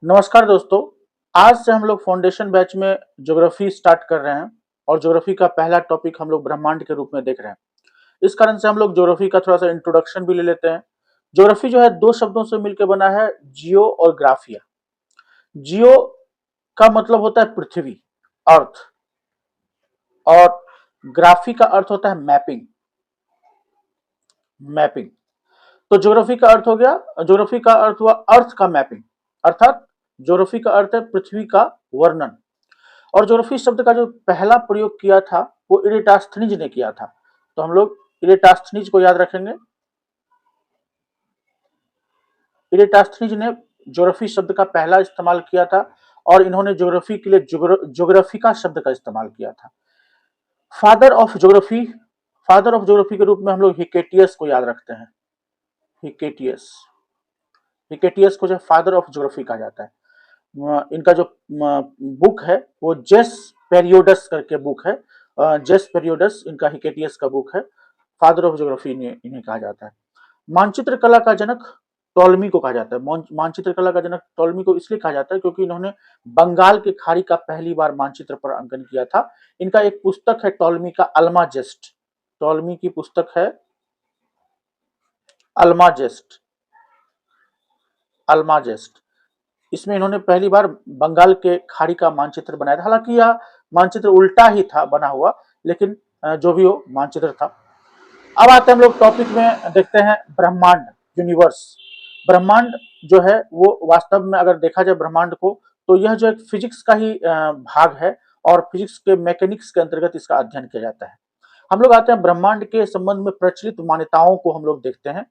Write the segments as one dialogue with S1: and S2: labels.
S1: नमस्कार दोस्तों। आज से हम लोग फाउंडेशन बैच में ज्योग्राफी स्टार्ट कर रहे हैं और ज्योग्राफी का पहला टॉपिक हम लोग ब्रह्मांड के रूप में देख रहे हैं। इस कारण से हम लोग ज्योग्राफी का थोड़ा सा इंट्रोडक्शन भी ले लेते हैं। ज्योग्राफी जो है दो शब्दों से मिलकर बना है, जियो और ग्राफिया। जियो का मतलब होता है पृथ्वी, अर्थ, और ग्राफी का अर्थ होता है मैपिंग। मैपिंग तो ज्योग्राफी का अर्थ हो गया, ज्योग्राफी का अर्थ हुआ अर्थ का मैपिंग, अर्थात ज्योग्राफी का अर्थ है पृथ्वी का वर्णन। और ज्योग्राफी शब्द का जो पहला प्रयोग किया था वो इरेटास्थनीज ने किया था। तो हम लोग इरेटास्थनीज को याद रखेंगे। इरेटास्थनीज ने ज्योग्राफी शब्द का पहला इस्तेमाल किया था और इन्होंने ज्योग्राफी के लिए ज्योग्राफिका शब्द का इस्तेमाल किया था। Father of geography, father of geography के रूप में हम लोग हिकेटियस को याद रखते हैं। हिकेटियस, हिकेटियस को जो फादर ऑफ ज्योग्राफी कहा जाता है। इनका जो बुक है वो जेस पेरियोडस करके बुक है। जेस पेरियोडस इनका हिकेटियस का बुक है। फादर ऑफ ज्योग्राफी इन्हें कहा जाता है। मानचित्र कला का जनक टॉलमी को कहा जाता है। मानचित्र कला का जनक टॉलमी को इसलिए कहा जाता है क्योंकि इन्होंने बंगाल की खाड़ी का पहली बार मानचित्र पर अंकन किया था। इनका एक पुस्तक है टॉलमी का, अल्माजेस्ट। टॉलमी की पुस्तक है अल्माजेस्ट। अल्माजेस्ट, इसमें इन्होंने पहली बार बंगाल के खाड़ी का मानचित्र बनाया था। हालांकि यह मानचित्र उल्टा ही था बना हुआ, लेकिन जो भी हो मानचित्र था। अब आते हैं हम लोग टॉपिक में, देखते हैं ब्रह्मांड, यूनिवर्स। ब्रह्मांड जो है वो वास्तव में अगर देखा जाए ब्रह्मांड को, तो यह जो एक फिजिक्स का ही भाग है और फिजिक्स के मैकेनिक्स के अंतर्गत इसका अध्ययन किया जाता है। हम लोग आते हैं ब्रह्मांड के संबंध में प्रचलित मान्यताओं को हम लोग देखते हैं,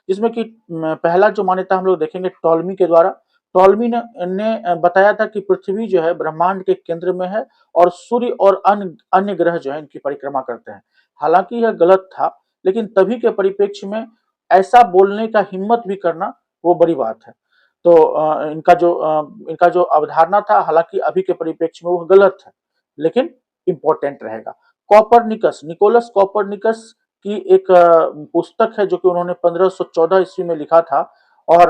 S1: जिसमें कि पहला जो मान्यता हम लोग देखेंगे टॉलमी के द्वारा। टॉलमी ने बताया था कि पृथ्वी जो है ब्रह्मांड के केंद्र में है और सूर्य और अन्य ग्रह जो है इनकी परिक्रमा करते हैं। हालांकि यह गलत था, लेकिन तभी के परिप्रेक्ष्य में ऐसा बोलने का हिम्मत भी करना वो बड़ी बात है। तो इनका जो अवधारणा था, हालांकि अभी के परिप्रेक्ष्य में वो गलत है, लेकिन इंपॉर्टेंट रहेगा। कॉपरनिकस, निकोलस कॉपरनिकस की एक पुस्तक है जो कि उन्होंने 1514 ईस्वी में लिखा था। और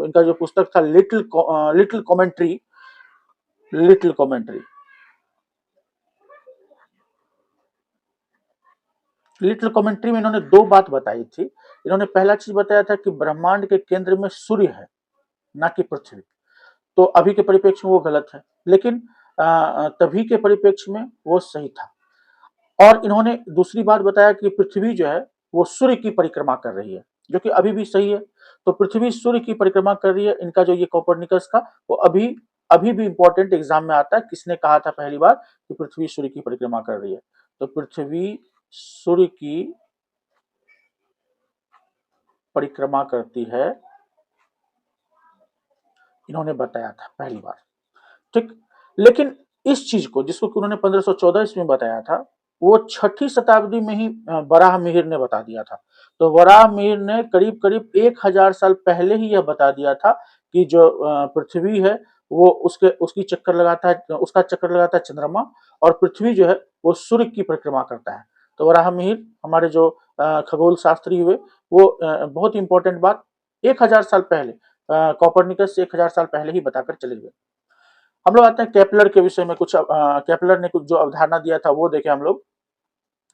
S1: इनका जो पुस्तक था little commentary, little commentary, little commentary में इन्होंने दो बात बताई थी। इन्होंने पहला चीज बताया था कि ब्रह्मांड के केंद्र में सूर्य है, ना कि पृथ्वी। तो अभी के परिप्रेक्ष्य में वो गलत है, लेकिन तभी के परिप्रेक्ष्य में वो सही था। और इन्होंने दूसरी बात बताया कि पृथ्वी जो है वो सूर्य की परिक्रमा कर रही है, जो कि अभी भी सही है। तो पृथ्वी सूर्य की परिक्रमा कर रही है। इनका जो ये कोपरनिकस का, वो अभी अभी भी इंपॉर्टेंट एग्जाम में आता है। किसने कहा था पहली बार कि पृथ्वी सूर्य की परिक्रमा कर रही है? तो पृथ्वी सूर्य की परिक्रमा करती है, इन्होंने बताया था पहली बार। ठीक, लेकिन इस चीज को, जिसको कि उन्होंने 1514 ईस्वी में बताया था, वो 6ठी शताब्दी में ही वराह मिहिर ने बता दिया था। तो वराह मिहिर ने करीब करीब 1000 साल पहले ही यह बता दिया था कि जो पृथ्वी है वो उसकी चक्कर लगाता है, उसका चक्कर लगाता है चंद्रमा, और पृथ्वी जो है वो सूर्य की परिक्रमा करता है। तो वराह मिहिर हमारे जो खगोल शास्त्री हुए, वो बहुत इंपॉर्टेंट बात 1000 साल पहले, कॉपरनिकस से 1000 साल पहले ही बताकर चले गए। हम लोग आते हैं केपलर के विषय में। केपलर ने कुछ जो अवधारणा दिया था वो देखें हम लोग।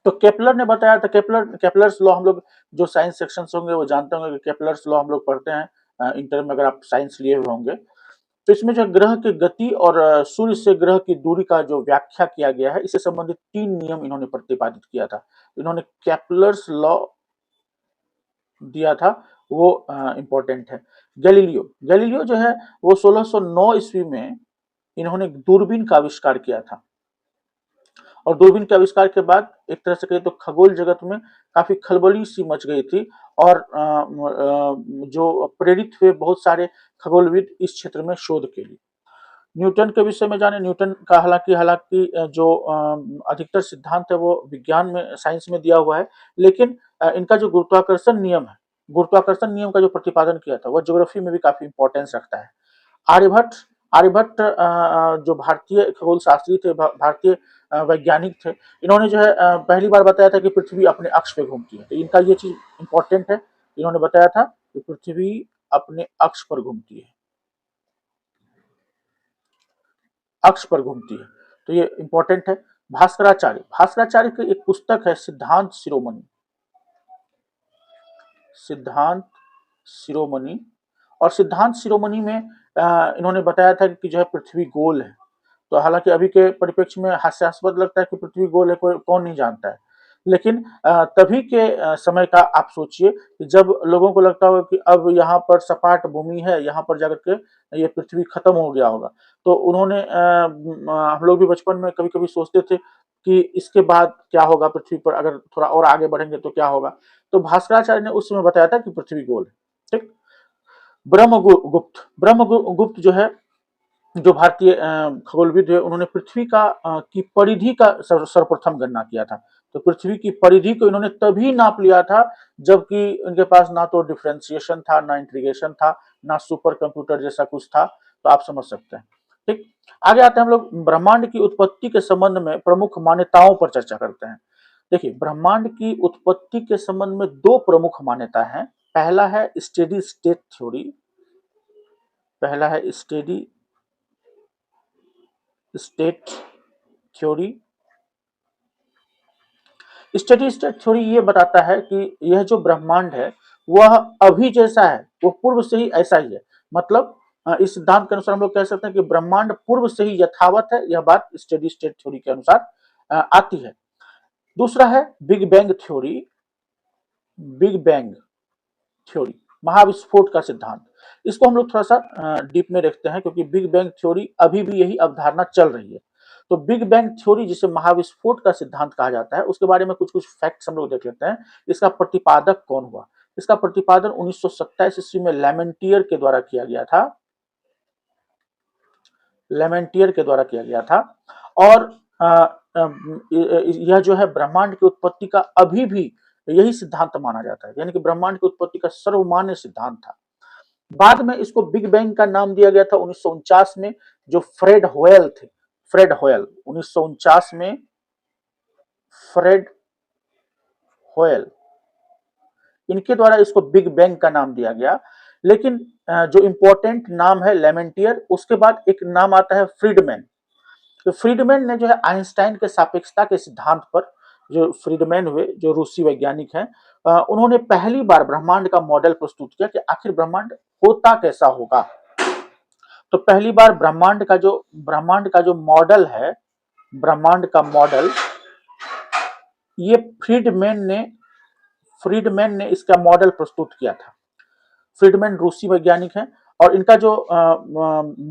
S1: तो केपलर ने बताया था, केपलर्स लॉ, हम लोग जो साइंस सेक्शन होंगे वो जानते होंगे कि केपलर्स लॉ हम लोग पढ़ते हैं इंटर में, अगर आप साइंस लिए हुए होंगे। तो इसमें जो ग्रह की गति और सूर्य से ग्रह की दूरी का जो व्याख्या किया गया है, इससे संबंधित 3 नियम इन्होंने प्रतिपादित किया था। इन्होंने केपलर्स लॉ दिया था, वो इंपॉर्टेंट है। गैलीलियो, गैलीलियो जो है वो 1609 ईस्वी में इन्होंने दूरबीन का आविष्कार किया था। और दूरबीन के आविष्कार के बाद एक तरह से कहें तो खगोल जगत में काफी खलबली सी मच गई थी, और जो प्रेरित हुए बहुत खगोल खगोलविद इस क्षेत्र में शोध के लिए। न्यूटन के विषय में जाने। न्यूटन का हालांकि हालांकि जो अधिकतर सिद्धांत है वो विज्ञान में, साइंस में दिया हुआ है, लेकिन इनका जो गुरुत्वाकर्षण नियम है, गुरुत्वाकर्षण नियम का जो प्रतिपादन किया था, वह ज्योग्राफी में भी काफी इंपॉर्टेंस रखता है। आर्यभट्ट, आर्यभट्ट जो भारतीय खगोल शास्त्री थे, भारतीय वैज्ञानिक थे, इन्होंने जो है पहली बार बताया था कि पृथ्वी अपने अक्ष पे घूमती है। तो इनका ये चीज इंपॉर्टेंट है। इन्होंने बताया था कि पृथ्वी अपने अक्ष पर घूमती है, अक्ष पर घूमती है। तो ये इंपॉर्टेंट है। भास्कराचार्य, भास्कराचार्य की एक पुस्तक है सिद्धांत शिरोमणि, सिद्धांत शिरोमणि। और सिद्धांत शिरोमणि में इन्होंने बताया था कि जो है पृथ्वी गोल है। तो हालांकि अभी के परिप्रेक्ष्य में हास्यास्पद लगता है कि पृथ्वी गोल है, कोई कौन नहीं जानता है। लेकिन तभी के समय का आप सोचिए कि जब लोगों को लगता होगा कि अब यहाँ पर सपाट भूमि है, यहाँ पर जाकर के ये पृथ्वी खत्म हो गया होगा। तो उन्होंने हम लोग भी बचपन में कभी कभी सोचते थे कि इसके बाद क्या होगा पृथ्वी पर, अगर थोड़ा और आगे बढ़ेंगे तो क्या होगा। तो भास्कराचार्य ने उस समय बताया था कि पृथ्वी गोल है। ठीक। ब्रह्मगुप्त, ब्रह्मगुप्त जो है, जो भारतीय खगोलविद है, उन्होंने पृथ्वी का की परिधि का सर्वप्रथम गणना किया था। तो पृथ्वी की परिधि को इन्होंने तभी नाप लिया था जबकि इनके पास ना तो डिफरेंशिएशन था, ना इंटीग्रेशन था, ना सुपर कंप्यूटर जैसा कुछ था। तो आप समझ सकते हैं। ठीक। आगे आते हैं हम लोग ब्रह्मांड की उत्पत्ति के संबंध में प्रमुख मान्यताओं पर चर्चा करते हैं। देखिए, ब्रह्मांड की उत्पत्ति के संबंध में दो प्रमुख मान्यता है। पहला है स्टेडी स्टेट थ्योरी, पहला है steady state theory. Steady state theory ये बताता है कि यह जो ब्रह्मांड है वह अभी जैसा है, वो पूर्व से ही ऐसा ही है। मतलब इस सिद्धांत के अनुसार हम लोग कह सकते हैं कि ब्रह्मांड पूर्व से ही यथावत है। यह बात स्टेडी स्टेट थ्योरी के अनुसार आती है। दूसरा है big bang theory, big bang theory, महाविस्फोट का सिद्धांत। इसको हम लोग थोड़ा सा डीप में देखते हैं क्योंकि बिग बैंग थ्योरी अभी भी यही अवधारणा चल रही है। तो बिग बैंग थ्योरी जिसे महाविस्फोट का सिद्धांत कहा जाता है, उसके बारे में कुछ कुछ फैक्ट्स हम लोग देख लेते हैं। इसका प्रतिपादक कौन हुआ? इसका प्रतिपादन 1927 ईस्वी में लेमेंटियर के द्वारा किया गया था, लेमेंटियर के द्वारा किया गया था। और यह जो है ब्रह्मांड की उत्पत्ति का अभी भी यही सिद्धांत माना जाता है, यानी कि ब्रह्मांड की उत्पत्ति का सर्वमान्य सिद्धांत था। बाद में इसको बिग बैंग का नाम दिया गया था 1949 में, जो फ्रेड होयल थे, फ्रेड होयल 1949 में, फ्रेड होयल, इनके द्वारा इसको बिग बैंग का नाम दिया गया। लेकिन जो इंपॉर्टेंट नाम है लेमेंटियर, उसके बाद एक नाम आता है फ्रीडमैन। तो फ्रीडमैन ने जो है आइंस्टाइन के सापेक्षता के सिद्धांत पर, जो फ्रीडमैन हुए, जो रूसी वैज्ञानिक हैं, उन्होंने पहली बार ब्रह्मांड का मॉडल प्रस्तुत किया कि आखिर ब्रह्मांड होता कैसा होगा। तो पहली बार ब्रह्मांड का जो मॉडल है, ब्रह्मांड का मॉडल, ये फ्रीडमैन ने इसका मॉडल प्रस्तुत किया था। फ्रीडमैन रूसी वैज्ञानिक हैं और इनका जो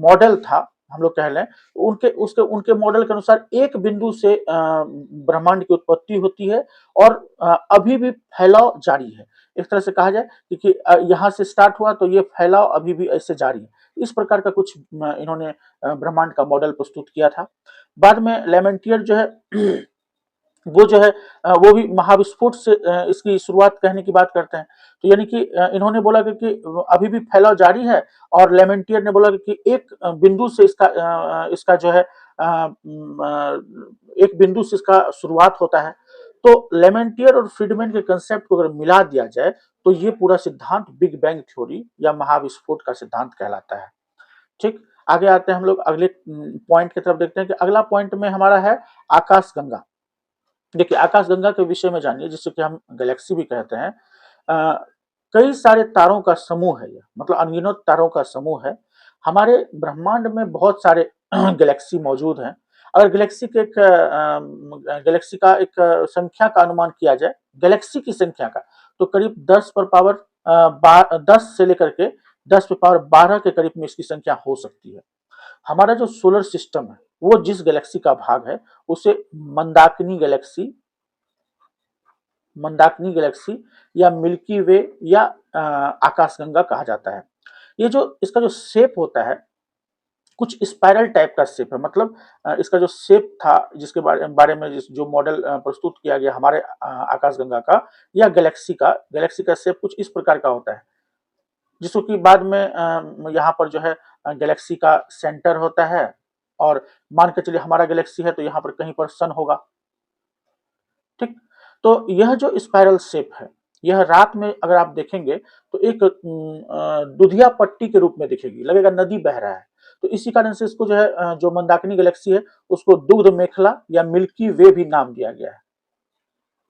S1: मॉडल था, हम लोग कह लें, उनके मॉडल के अनुसार एक बिंदु से ब्रह्मांड की उत्पत्ति होती है और अभी भी फैलाव जारी है। एक तरह से कहा जाए कि यहाँ से स्टार्ट हुआ तो ये फैलाव अभी भी ऐसे जारी है। इस प्रकार का कुछ इन्होंने ब्रह्मांड का मॉडल प्रस्तुत किया था। बाद में लेमेंटियर जो है वो जो है वो भी महाविस्फोट से इसकी शुरुआत कहने की बात करते हैं। तो यानी कि इन्होंने बोला कि अभी भी फैलाव जारी है, और लेमेंटियर ने बोला कि एक बिंदु से इसका जो है एक बिंदु से इसका शुरुआत होता है। तो लेमेंटियर और फ्रीडमैन के कंसेप्ट को अगर मिला दिया जाए तो ये पूरा सिद्धांत बिग बैंग थ्योरी या महाविस्फोट का सिद्धांत कहलाता है। ठीक। आगे आते हैं हम लोग अगले पॉइंट की तरफ, देखते हैं कि अगला पॉइंट में हमारा है आकाशगंगा। देखिए, आकाशगंगा के विषय में जानिए, जिसे कि हम गैलेक्सी भी कहते हैं। कई सारे तारों का समूह है, यह मतलब अनगिनत तारों का समूह है। हमारे ब्रह्मांड में बहुत सारे गैलेक्सी मौजूद हैं। अगर गैलेक्सी का एक संख्या का अनुमान किया जाए, गैलेक्सी की संख्या का, तो करीब 10 पर पावर 10 से लेकर के 10 पे पावर 12 के करीब में इसकी संख्या हो सकती है। हमारा जो सोलर सिस्टम है वो जिस गैलेक्सी का भाग है उसे मंदाकिनी गैलेक्सी या मिल्की वे या आकाशगंगा कहा जाता है। ये जो इसका जो शेप होता है, कुछ स्पाइरल टाइप का शेप है। मतलब इसका जो शेप था, जिसके बारे में जो मॉडल प्रस्तुत किया गया हमारे आकाशगंगा का या गैलेक्सी का शेप कुछ इस प्रकार का होता है, जिसको कि बाद में यहाँ पर जो है गैलेक्सी का सेंटर होता है। और मान के चलिए हमारा गैलेक्सी है तो यहाँ पर कहीं पर सन होगा। ठीक। तो यह जो स्पाइरल शेप है, यह रात में अगर आप देखेंगे तो तो एक दुधिया पट्टी के रूप में दिखेगी, लगेगा नदी बह रहा है। तो इसी कारण से इसको जो है जो मंदाकिनी गैलेक्सी है उसको दुग्ध मेखला या मिल्की वे भी नाम दिया गया है,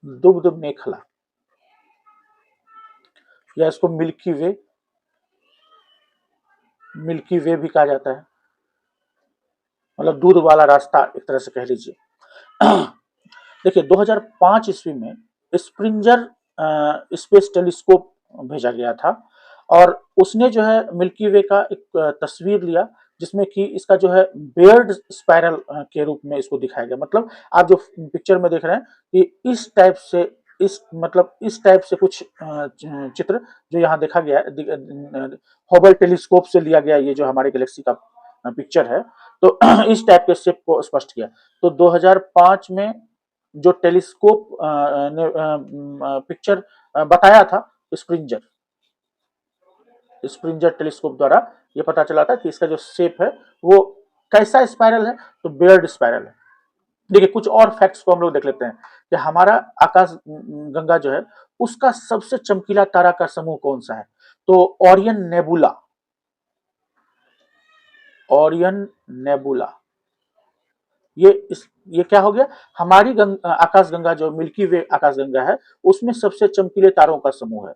S1: दुग्ध मेखला, या इसको मिल्की वे भी कहा जाता है, मतलब दूध वाला रास्ता एक तरह से कह लीजिए। देखिए 2005 ईस्वी में स्प्रिंजर स्पेस टेलीस्कोप भेजा गया था और उसने जो है मिल्की वे का एक तस्वीर लिया जिसमें कि इसका जो है बेयर्ड स्पाइरल के रूप में इसको दिखाया गया। मतलब आप जो पिक्चर में देख रहे हैं कि इस टाइप से इस टाइप से कुछ चित्र जो यहाँ देखा गया है, हबल टेलीस्कोप से लिया गया ये जो हमारे गैलेक्सी का पिक्चर है, तो इस टाइप के शेप को स्पष्ट किया। तो 2005 में जो टेलीस्कोप ने पिक्चर बताया था स्प्रिंजर टेलीस्कोप द्वारा ये पता चला था कि इसका जो शेप है वो कैसा स्पाइरल है, तो बेयर्ड स्पाइरल है। देखिए कुछ और फैक्ट्स को हम लोग देख लेते हैं कि हमारा आकाश गंगा जो है उसका सबसे चमकीला तारा का समूह कौन सा है, तो ओरियन नेबुला। ये क्या हो गया, हमारी आकाश गंगा जो मिल्की वे आकाश गंगा है उसमें सबसे चमकीले तारों का समूह है।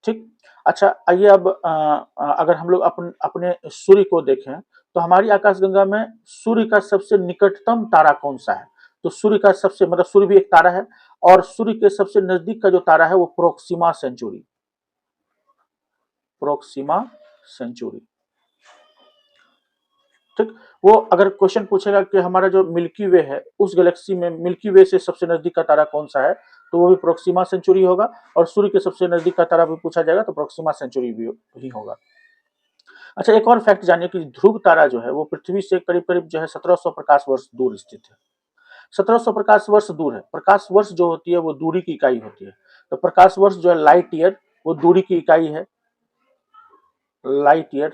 S1: ठीक, अच्छा आइए अब अगर हम लोग अपने सूर्य को देखें तो हमारी आकाशगंगा में सूर्य का सबसे निकटतम तारा कौन सा है, तो सूर्य का सबसे मतलब सूर्य भी एक तारा है और सूर्य के सबसे नजदीक का जो तारा है वो प्रोक्सिमा सेंचुरी। ठीक, वो अगर क्वेश्चन पूछेगा कि हमारा जो मिल्की वे है उस गैलेक्सी में मिल्की वे से सबसे नजदीक का तारा कौन सा है, तो वो भी प्रोक्सिमा सेंचुरी होगा, और सूर्य के सबसे नजदीक का तारा भी पूछा जाएगा तो प्रोक्सिमा सेंचुरी भी होगा। अच्छा एक और फैक्ट जानिए कि ध्रुव तारा जो है वो पृथ्वी से करीब करीब जो है 1700 प्रकाश वर्ष दूर स्थित है। 1700 प्रकाश वर्ष दूर है। प्रकाश वर्ष जो होती है वो दूरी की इकाई होती है, तो प्रकाश वर्ष जो है लाइट ईयर वो दूरी की इकाई है, लाइट ईयर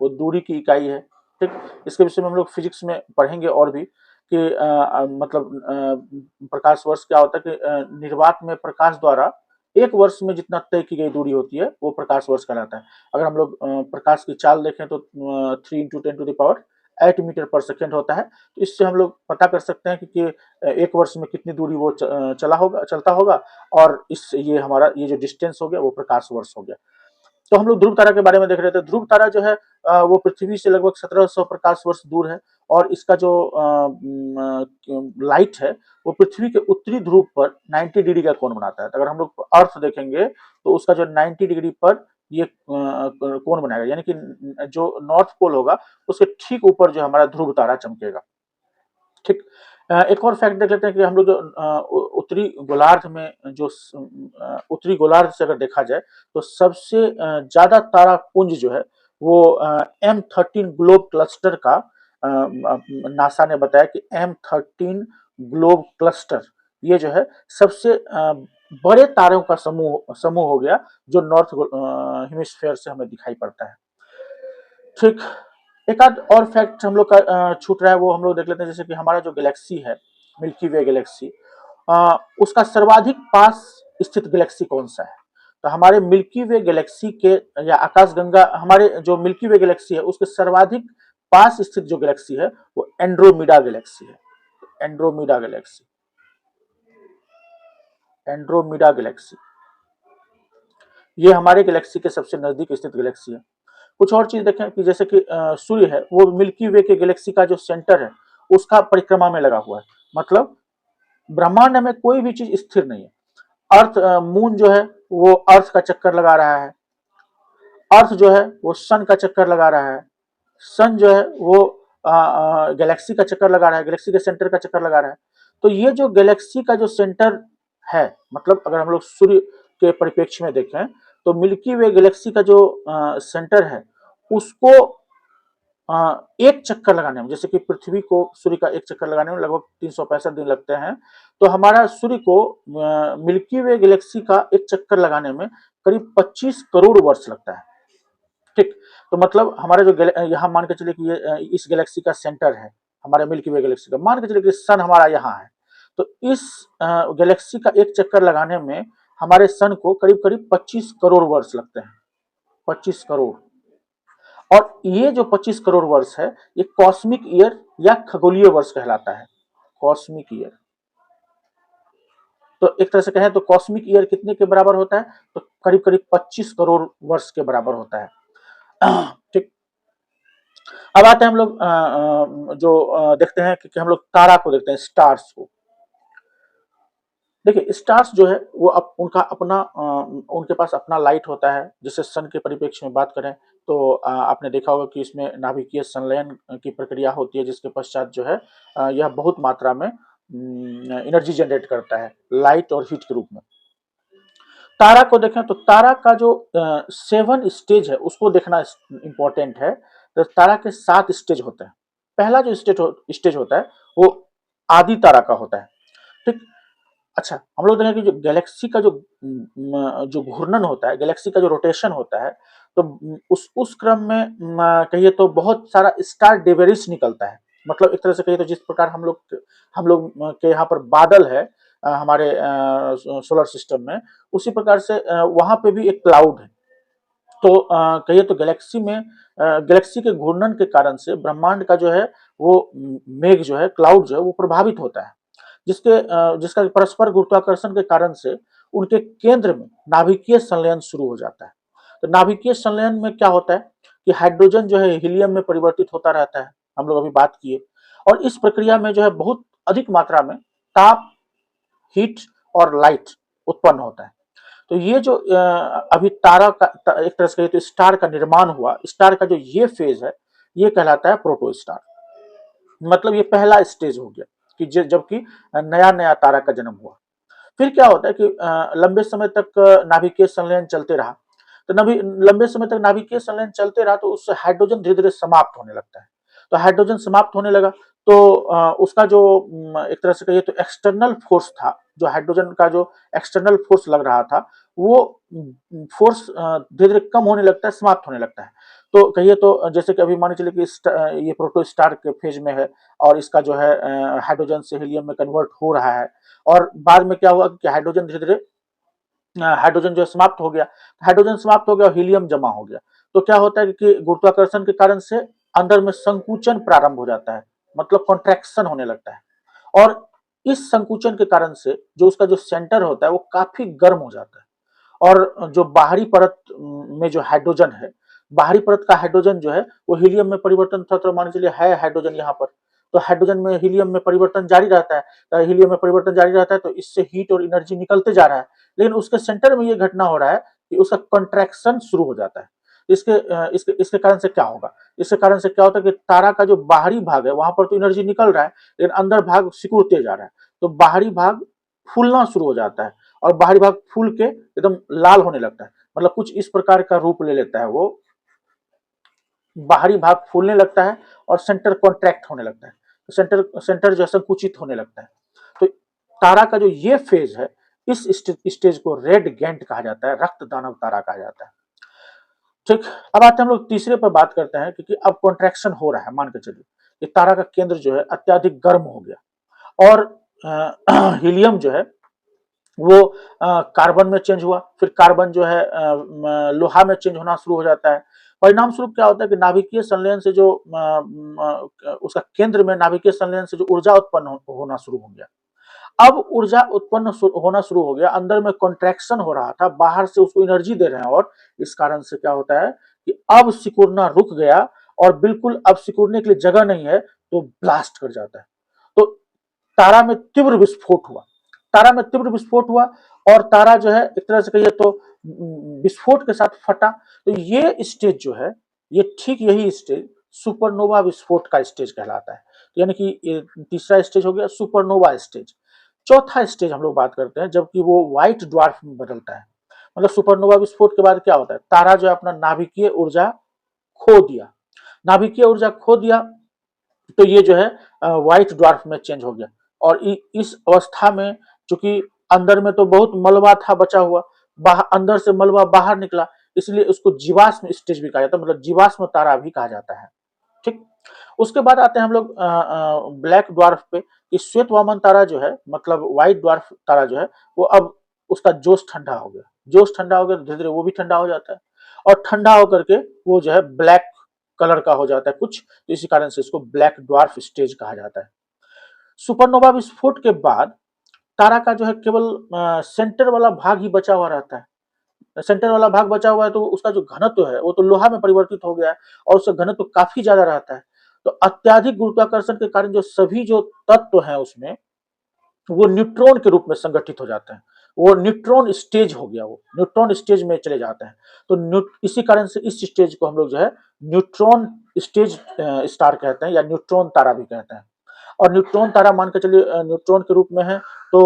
S1: वो दूरी की इकाई है। ठीक, इसके विषय में हम लोग फिजिक्स में पढ़ेंगे और भी कि प्रकाश वर्ष क्या होता है कि निर्वात में प्रकाश द्वारा एक वर्ष में जितना तय की गई दूरी होती है वो प्रकाश वर्ष कहलाता है। अगर हम लोग प्रकाश की चाल देखें तो 3 × 10⁸ मीटर पर सेकेंड होता है, तो इससे हम लोग पता कर सकते हैं कि एक वर्ष में कितनी दूरी वो चलता होगा, और इस ये जो डिस्टेंस हो गया वो प्रकाश वर्ष हो गया। तो हम लोग ध्रुव तारा के बारे में देख रहे थे। ध्रुव तारा जो है वो पृथ्वी से लगभग 1700 प्रकाश वर्ष दूर है, और इसका जो लाइट है वो पृथ्वी के उत्तरी ध्रुव पर 90 डिग्री का कोण बनाता है। तो अगर हम लोग अर्थ देखेंगे तो उसका जो 90 डिग्री पर ये कोण बनाएगा, यानी कि जो नॉर्थ पोल होगा उसके ठीक ऊपर जो हमारा ध्रुव तारा चमकेगा। ठीक, एक और फैक्ट देख लेते हैं कि हम लोग जो उत्तरी गोलार्ध में जो उत्तरी गोलार्ध से अगर देखा जाए तो सबसे ज्यादा तारा पुंज जो है वो M13 ग्लोब क्लस्टर का नासा ने बताया कि M13 ग्लोब क्लस्टर ये जो है सबसे बड़े तारों का समूह हो गया जो नॉर्थ हेमिस्फीयर से हमें दिखाई पड़ता है। ठीक, एक आध और फैक्ट हम लोग का छूट रहा है वो हम लोग देख लेते हैं, जैसे कि हमारा जो गैलेक्सी है मिल्की वे गैलेक्सी, उसका सर्वाधिक पास स्थित गैलेक्सी कौन सा है, तो हमारे मिल्की वे गैलेक्सी के या आकाशगंगा हमारे जो मिल्की वे गैलेक्सी है उसके सर्वाधिक पास स्थित जो गैलेक्सी है वो एंड्रोमीडा गैलेक्सी है। एंड्रोमीडा गैलेक्सी ये हमारे गैलेक्सी के सबसे नजदीक स्थित गैलेक्सी है। कुछ और चीज देखें कि जैसे कि सूर्य है वो मिल्की वे के गैलेक्सी का जो सेंटर है उसका परिक्रमा में लगा हुआ है, मतलब ब्रह्मांड में कोई भी चीज स्थिर नहीं है। अर्थ मून जो है वो अर्थ का चक्कर लगा रहा है, अर्थ जो है वो सन का चक्कर लगा रहा है, सन जो है वो गैलेक्सी का चक्कर लगा रहा है, गैलेक्सी के सेंटर का चक्कर लगा रहा है। तो ये जो गैलेक्सी का जो सेंटर है, मतलब अगर हम लोग सूर्य के परिप्रेक्ष्य में देखें तो मिल्की वे गैलेक्सी का जो सेंटर है उसको एक चक्कर लगाने में, जैसे कि पृथ्वी को सूर्य का एक चक्कर लगाने में लगभग 365 दिन लगते हैं, तो हमारा सूर्य को मिल्की वे गैलेक्सी का एक चक्कर लगाने में करीब 25 करोड़ वर्ष लगता है। ठीक, तो मतलब हमारा जो यहाँ मान के चले कि ये इस गैलेक्सी का सेंटर है, हमारे मिल्की वे गैलेक्सी का, मान के चले कि सन हमारा यहाँ है, तो इस गैलेक्सी का एक चक्कर लगाने में हमारे सन को करीब करीब 25 करोड़ वर्ष लगते हैं। 25 करोड़। और ये जो 25 करोड़ वर्ष है, ये कॉस्मिक ईयर या खगोलीय वर्ष कहलाता है, कॉस्मिक ईयर। तो एक तरह से कहें तो कॉस्मिक ईयर कितने के बराबर होता है, तो करीब करीब 25 करोड़ वर्ष के बराबर होता है। ठीक। अब आते हैं हम लोग जो देखते हैं कि हम लोग तारा को देखते हैं, स्टार्स को। देखिए स्टार्स जो है वो उनका अपना उनके पास अपना लाइट होता है। जैसे सन के परिप्रेक्ष्य में बात करें तो आपने देखा होगा कि इसमें नाभिकीय संलयन की प्रक्रिया होती है, जिसके पश्चात जो है यह बहुत मात्रा में एनर्जी जनरेट करता है लाइट और हीट के रूप में। तारा को देखें तो तारा का जो 7 स्टेज है उसको देखना इंपॉर्टेंट है। तो तारा के 7 स्टेज होते हैं। पहला जो स्टेज होता है वो आदि तारा का होता है। ठीक। अच्छा, हम लोग देखें कि जो गैलेक्सी का जो घूर्णन होता है, गैलेक्सी का जो रोटेशन होता है, तो उस क्रम में कहिए तो बहुत सारा स्टार डेबरिस निकलता है। मतलब एक तरह से कहिए तो जिस प्रकार हम लोग के यहाँ पर बादल है हमारे सोलर सिस्टम में, उसी प्रकार से वहां पे भी एक क्लाउड है। तो कहिए तो गैलेक्सी के घूर्णन के कारण से ब्रह्मांड का जो है वो मेघ जो है, क्लाउड जो है वो प्रभावित होता है, जिसका परस्पर गुरुत्वाकर्षण के कारण से उनके केंद्र में नाभिकीय संलयन शुरू हो जाता है। तो नाभिकीय संलयन में क्या होता है कि हाइड्रोजन जो है हीलियम में परिवर्तित होता रहता है, हम लोग अभी बात किए। और इस प्रक्रिया में जो है बहुत अधिक मात्रा में ताप, हीट और लाइट उत्पन्न होता है। तो ये जो अभी तारा का एक तरह से कहिए तो स्टार का निर्माण हुआ, स्टार का जो ये फेज है ये कहलाता है प्रोटोस्टार। मतलब ये पहला स्टेज हो गया कि जबकि नया नया तारा का जन्म हुआ। फिर क्या होता है कि लंबे समय तक नाभिकीय संलयन चलते रहा। तो लंबे समय तक नाभिकीय संलयन चलते रहा तो उससे हाइड्रोजन धीरे धीरे समाप्त होने लगता है। तो हाइड्रोजन समाप्त होने लगा तो उसका जो एक तरह से कहिए तो एक्सटर्नल फोर्स था, जो हाइड्रोजन का जो एक्सटर्नल फोर्स लग रहा था, वो फोर्स धीरे धीरे कम होने लगता है, समाप्त होने लगता है। तो कहिए तो जैसे कि अभी मान चलिए कि ये प्रोटोस्टार के फेज में है और इसका जो है हाइड्रोजन से हीलियम में कन्वर्ट हो रहा है। और बाद में क्या हुआ कि हाइड्रोजन धीरे धीरे हाइड्रोजन जो समाप्त हो गया, हाइड्रोजन समाप्त हो गया और हीलियम जमा हो गया। तो क्या होता है कि गुरुत्वाकर्षण के कारण से अंदर में संकुचन प्रारंभ हो जाता है, मतलब कॉन्ट्रैक्शन होने लगता है। और इस संकुचन के कारण से जो उसका जो सेंटर होता है वो काफी गर्म हो जाता है। और जो बाहरी परत में जो हाइड्रोजन है, बाहरी परत का हाइड्रोजन जो है वो हीलियम में परिवर्तन था। तो मान चलिए है हाइड्रोजन यहाँ पर, तो हाइड्रोजन में हीलियम में परिवर्तन जारी रहता है। तो हीलियम में परिवर्तन जारी रहता है तो इससे हीट और एनर्जी निकलते जा रहा है। लेकिन उसके सेंटर में ये घटना हो रहा है कि उसका कंट्रैक्शन शुरू हो जाता है। इसके कारण से क्या होगा, इसके कारण से क्या होता है कि तारा का जो बाहरी भाग है वहां पर तो एनर्जी निकल रहा है, लेकिन अंदर भाग सिकुड़ते जा रहा है। तो बाहरी भाग फूलना शुरू हो जाता है और बाहरी भाग फूल के एकदम लाल होने लगता है। मतलब कुछ इस प्रकार का रूप ले लेता है वो, बाहरी भाग फूलने लगता है और सेंटर कॉन्ट्रैक्ट होने लगता है। तो सेंटर जो है संकुचित होने लगता है। तो तारा का जो ये फेज है, इस स्टेज को रेड गेंट कहा जाता है, रक्त दानव तारा कहा जाता है। ठीक। अब आते हैं हम लोग तीसरे पर बात करते हैं, क्योंकि अब कॉन्ट्रैक्शन हो रहा है। मान के चलिए ये तारा का केंद्र जो है अत्याधिक गर्म हो गया और हीलियम जो है वो कार्बन में चेंज हुआ, फिर कार्बन जो है लोहा में चेंज होना शुरू हो जाता है। परिणाम स्वरूप क्या होता है कि नाभिकीय संलयन से जो उसका केंद्र में नाभिकीय संलयन से जो ऊर्जा उत्पन्न होना शुरू हो गया। अब ऊर्जा उत्पन्न होना शुरू हो गया, अंदर में कॉन्ट्रैक्शन हो रहा था, बाहर से उसको एनर्जी दे रहे हैं। और इस कारण से क्या होता है कि अब सिकुड़ना रुक गया और बिल्कुल अब सिकुड़ने के लिए जगह नहीं है, तो ब्लास्ट कर जाता है। तो तारा में तीव्र विस्फोट हुआ, तारा में तीव्र विस्फोट हुआ और तारा जो है एक तरह से कहिए तो विस्फोट के साथ फटा। तो ये स्टेज जो है, ये ठीक यही स्टेज सुपरनोवा विस्फोट का स्टेज कहलाता है। यानी कि तीसरा स्टेज हो गया सुपरनोवा स्टेज। चौथा स्टेज हम लोग बात करते हैं जबकि वो व्हाइट ड्वार्फ में बदलता है। मतलब सुपरनोवा विस्फोट के बाद क्या होता है, तारा जो है अपना नाभिकीय ऊर्जा खो दिया, नाभिकीय ऊर्जा खो दिया। तो ये जो है व्हाइट ड्वार्फ में चेंज हो गया। और इस अवस्था में चूंकि अंदर में तो बहुत मलबा था बचा हुआ, अंदर से मलबा बाहर निकला, इसलिए उसको जीवाश्म स्टेज भी कहा जाता है, मतलब जीवाश्म तारा भी कहा जाता है। ठीक। उसके बाद आते हैं हम लोग ब्लैक ड्वार्फ पे। इस श्वेत वामन तारा जो है, मतलब व्हाइट ड्वार्फ तारा जो है, वो अब उसका जोश ठंडा हो गया, जोश ठंडा हो गया तो धीरे धीरे वो भी ठंडा हो जाता है। और ठंडा होकर के वो जो है ब्लैक कलर का हो जाता है कुछ, तो इसी कारण से इसको ब्लैक ड्वार्फ स्टेज कहा जाता है। सुपरनोवा विस्फोट के बाद तारा का जो है केवल सेंटर वाला भाग ही बचा हुआ रहता है। सेंटर वाला भाग बचा हुआ है तो उसका जो घनत्व है वो तो लोहा में परिवर्तित हो गया है और उसका घनत्व काफी ज्यादा रहता है। तो अत्याधिक गुरुत्वाकर्षण के कारण जो सभी जो तत्व हैं उसमें वो न्यूट्रॉन के रूप में संगठित हो जाते हैं। वो न्यूट्रॉन स्टेज हो गया, वो न्यूट्रॉन स्टेज में चले जाते हैं। तो इसी कारण से इस स्टेज को हम लोग जो है न्यूट्रॉन स्टेज स्टार कहते हैं या न्यूट्रॉन तारा भी कहते हैं। और न्यूट्रॉन तारा मान के चलिए न्यूट्रॉन के रूप में है तो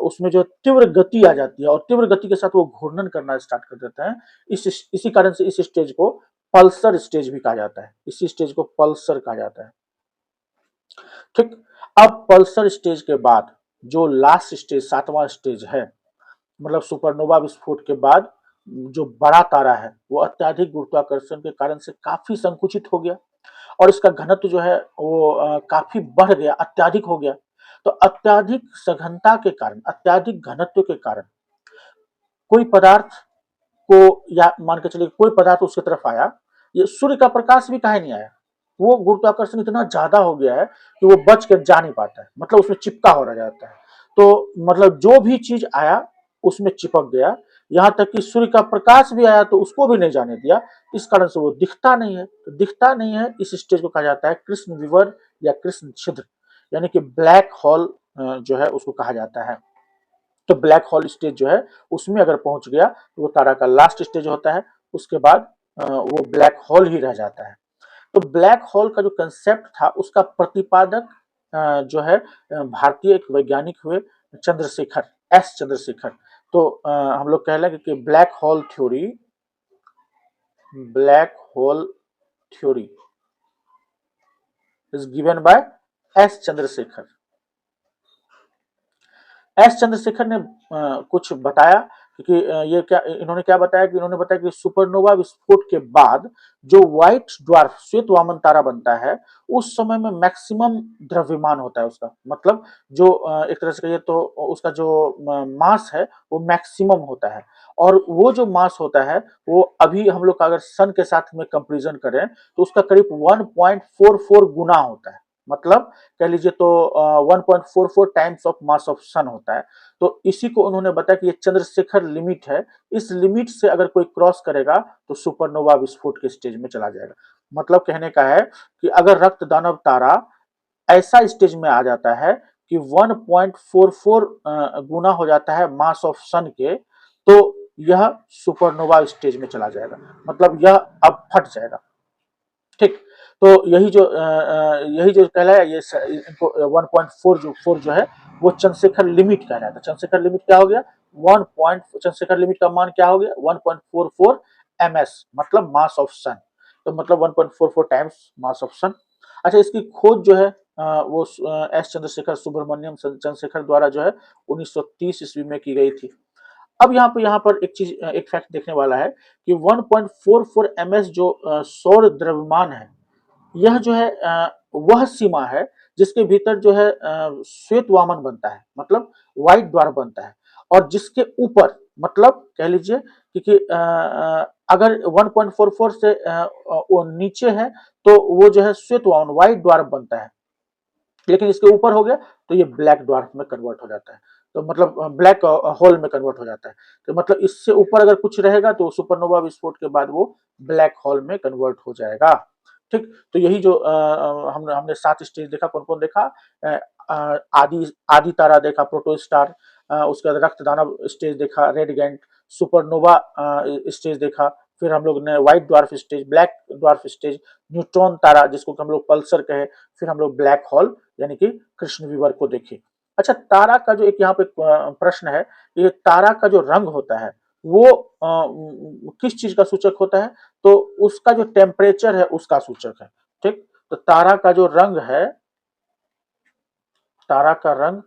S1: उसमें जो तीव्र गति आ जाती है और तीव्र गति के साथ वो घूर्णन करना स्टार्ट कर देते हैं। इसी कारण से इस स्टेज को पल्सर स्टेज भी कहा जाता है। इसी स्टेज को पल्सर कहा जाता है। ठीक, अब पल्सर स्टेज के बाद जो लास्ट स्टेज 7वां स्टेज है, मतलब सुपरनोवा विस्फोट के बाद जो बड़ा तारा है वो अत्याधिक गुरुत्वाकर्षण के कारण से काफी संकुचित हो गया और इसका घनत्व जो है वो काफी बढ़ गया, अत्याधिक हो गया। तो अत्याधिक सघनता के कारण, अत्याधिक घनत्व के कारण कोई पदार्थ को या मान के चलिए कोई पदार्थ उसकी तरफ आया, ये सूर्य का प्रकाश भी काहे नहीं आया, वो गुरुत्वाकर्षण इतना ज्यादा हो गया है कि वो बच कर जा नहीं पाता है, मतलब उसमें चिपका हो रह जाता है। तो मतलब जो भी चीज आया उसमें चिपक गया, यहाँ तक कि सूर्य का प्रकाश भी आया तो उसको भी नहीं जाने दिया। इस कारण से वो दिखता नहीं है। तो दिखता नहीं है, इस स्टेज को कहा जाता है कृष्ण विवर या कृष्ण छिद्र, यानी कि ब्लैक होल जो है उसको कहा जाता है। तो ब्लैक होल स्टेज जो है उसमें अगर पहुंच गया तो वो तारा का लास्ट स्टेज होता है। उसके बाद वो ब्लैक होल ही रह जाता है। तो ब्लैक होल का जो कंसेप्ट था उसका प्रतिपादक जो है भारतीय एक वैज्ञानिक हुए, चंद्रशेखर, एस चंद्रशेखर। तो हम लोग कह लेंगे कि black hole theory is given by S Chandrashekhar. S Chandrashekhar ने कुछ बताया कि ये क्या, इन्होंने क्या बताया कि इन्होंने बताया कि सुपरनोवा विस्फोट के बाद जो व्हाइट ड्वार्फ श्वेत वामन तारा बनता है उस समय में मैक्सिमम द्रव्यमान होता है उसका, मतलब जो एक तरह से कहिए तो उसका जो मास है वो मैक्सिमम होता है। और वो जो मास होता है वो अभी हम लोग का अगर सन के साथ में कंपेरिजन करें तो उसका करीब 1.44 गुना होता है, मतलब कह लीजिए तो 1.44 टाइम्स ऑफ मास ऑफ सन होता है। तो इसी को उन्होंने बताया कि ये चंद्रशेखर लिमिट है, इस लिमिट से अगर कोई क्रॉस करेगा तो सुपरनोवा विस्फोट के स्टेज में चला जाएगा। मतलब कहने का है कि अगर रक्त दानव तारा ऐसा स्टेज में आ जाता है कि 1.44 गुना हो जाता है मास ऑफ सन के, तो यह सुपरनोवा स्टेज में चला जाएगा, मतलब यह अब फट जाएगा। ठीक, तो यही जो कहलाया ये इनको 1.4 जो है वो चंद्रशेखर लिमिट कहलाया था। चंद्रशेखर लिमिट क्या हो गया, चंद्रशेखर लिमिट का मान क्या हो गया 1.44 ms, मतलब मास ऑफ सन। तो मतलब 1.44 टाइम्स मास ऑफ सन। अच्छा, इसकी खोज जो है वो एस चंद्रशेखर सुब्रमण्यम चंद्रशेखर द्वारा जो है 1930 ईस्वी में की गई थी। अब यहाँ पर एक चीज, एक फैक्ट देखने वाला है कि 1.44 ms जो सौर द्रव्यमान है, यह जो है वह सीमा है जिसके भीतर जो है श्वेत वामन बनता है, मतलब व्हाइट ड्वार्फ बनता है। और जिसके ऊपर, मतलब कह लीजिए क्योंकि अगर 1.44 से वो नीचे है तो वो जो है श्वेत वामन व्हाइट ड्वार्फ बनता है, लेकिन इसके ऊपर हो गया तो ये ब्लैक ड्वार्फ में कन्वर्ट हो जाता है। तो मतलब ब्लैक होल में कन्वर्ट हो जाता है। तो मतलब इससे ऊपर अगर कुछ रहेगा तो सुपरनोवा विस्फोट के बाद वो ब्लैक होल में कन्वर्ट हो जाएगा। ठीक, तो यही जो हमने 7 स्टेज देखा, कौन कौन देखा, आदि आदि तारा देखा, प्रोटोस्टार, उसके बाद रक्त दानव स्टेज देखा, रेड गैंट, सुपरनोवा स्टेज देखा, फिर हम लोग ने white dwarf stage, black dwarf stage, neutron तारा जिसको हम लोग पल्सर कहे, फिर हम लोग ब्लैक होल यानी कि कृष्ण विवर को देखे। अच्छा, तारा का जो एक यहाँ पे प्रश्न है, ये तारा का जो रंग होता है वो किस चीज का सूचक होता है, तो उसका जो टेम्परेचर है उसका सूचक है। ठीक, तो तारा का जो रंग है, तारा का रंग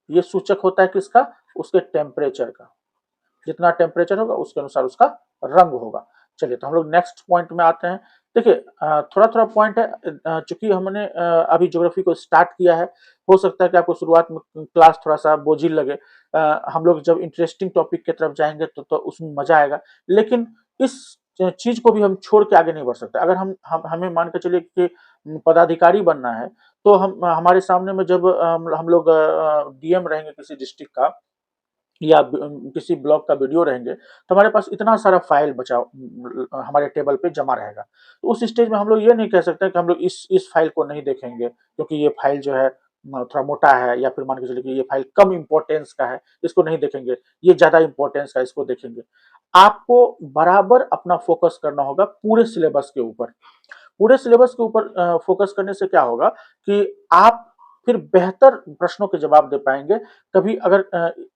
S1: ये सूचक होता है किसका, उसके टेम्परेचर का। जितना टेम्परेचर होगा उसके अनुसार उसका रंग होगा। चलिए, तो हम लोग नेक्स्ट पॉइंट में आते हैं। देखिए थोड़ा थोड़ा पॉइंट है, चूंकि हमने अभी ज्योग्राफी को स्टार्ट किया है, हो सकता है कि आपको शुरुआत में क्लास थोड़ा सा बोझिल लगे। हम लोग जब इंटरेस्टिंग टॉपिक की तरफ जाएंगे तो उसमें मजा आएगा। लेकिन इस चीज को भी हम छोड़ के आगे नहीं बढ़ सकते। अगर हमें मान के चलिए कि पदाधिकारी बनना है, तो हमारे सामने में जब हम लोग डीएम रहेंगे किसी डिस्ट्रिक्ट का, या किसी ब्लॉग का वीडियो रहेंगे, तो हमारे पास इतना सारा फाइल बचा हमारे टेबल पे जमा रहेगा। तो उस स्टेज में हम लोग ये नहीं कह सकते कि हम लोग इस फाइल को नहीं देखेंगे, क्योंकि ये फाइल जो है थोड़ा मोटा है, या फिर मान के चलिए कि ये फाइल कम इम्पोर्टेंस का है, इसको नहीं देखेंगे, ये ज्यादा इम्पोर्टेंस का, इसको देखेंगे। आपको बराबर अपना फोकस करना होगा पूरे सिलेबस के ऊपर। पूरे सिलेबस के ऊपर फोकस करने से क्या होगा कि आप फिर बेहतर प्रश्नों के जवाब दे पाएंगे। कभी अगर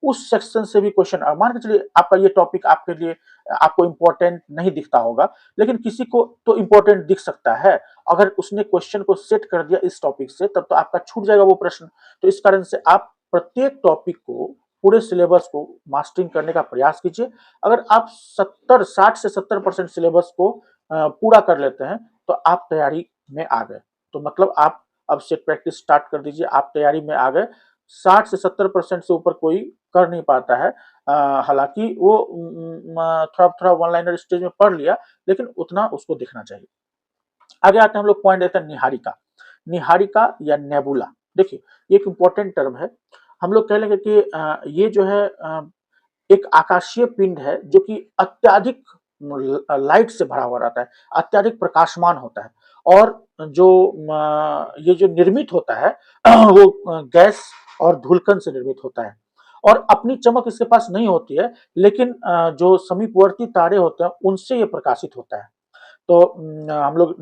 S1: उस सेक्शन से भी क्वेश्चन, मान के चलिए आपका ये टॉपिक आपके लिए आपको इम्पोर्टेंट नहीं दिखता होगा, लेकिन किसी को तो इम्पोर्टेंट दिख सकता है। अगर उसने क्वेश्चन को सेट कर दिया इस टॉपिक से, तब तो आपका छूट जाएगा वो प्रश्न। तो इस कारण से आप प्रत्येक टॉपिक को, पूरे सिलेबस को मास्टरिंग करने का प्रयास कीजिए। अगर आप 60 से 70% सिलेबस को पूरा कर लेते हैं, तो आप तैयारी में आ गए। तो मतलब आप अब से प्रैक्टिस स्टार्ट कर दीजिए, आप तैयारी में आ गए। 60 से 70% से ऊपर कोई कर नहीं पाता है। हालांकि वो थोड़ा थोड़ा वन लाइनर स्टेज में पढ़ लिया, लेकिन उतना उसको देखना चाहिए। आगे आते हैं हम लोग, पॉइंट देते हैं निहारिका। निहारिका या नेबुला, देखिए ये एक इंपॉर्टेंट टर्म है। हम लोग कह लेंगे कि ये जो है एक आकाशीय पिंड है जो कि अत्यधिक लाइट से भरा हुआ रहता है, अत्यधिक प्रकाशमान होता है, और जो ये जो निर्मित होता है वो गैस और धूलकण से निर्मित होता है, और अपनी चमक इसके पास नहीं होती है, लेकिन जो समीपवर्ती तारे होते हैं उनसे ये प्रकाशित होता है। तो हम लोग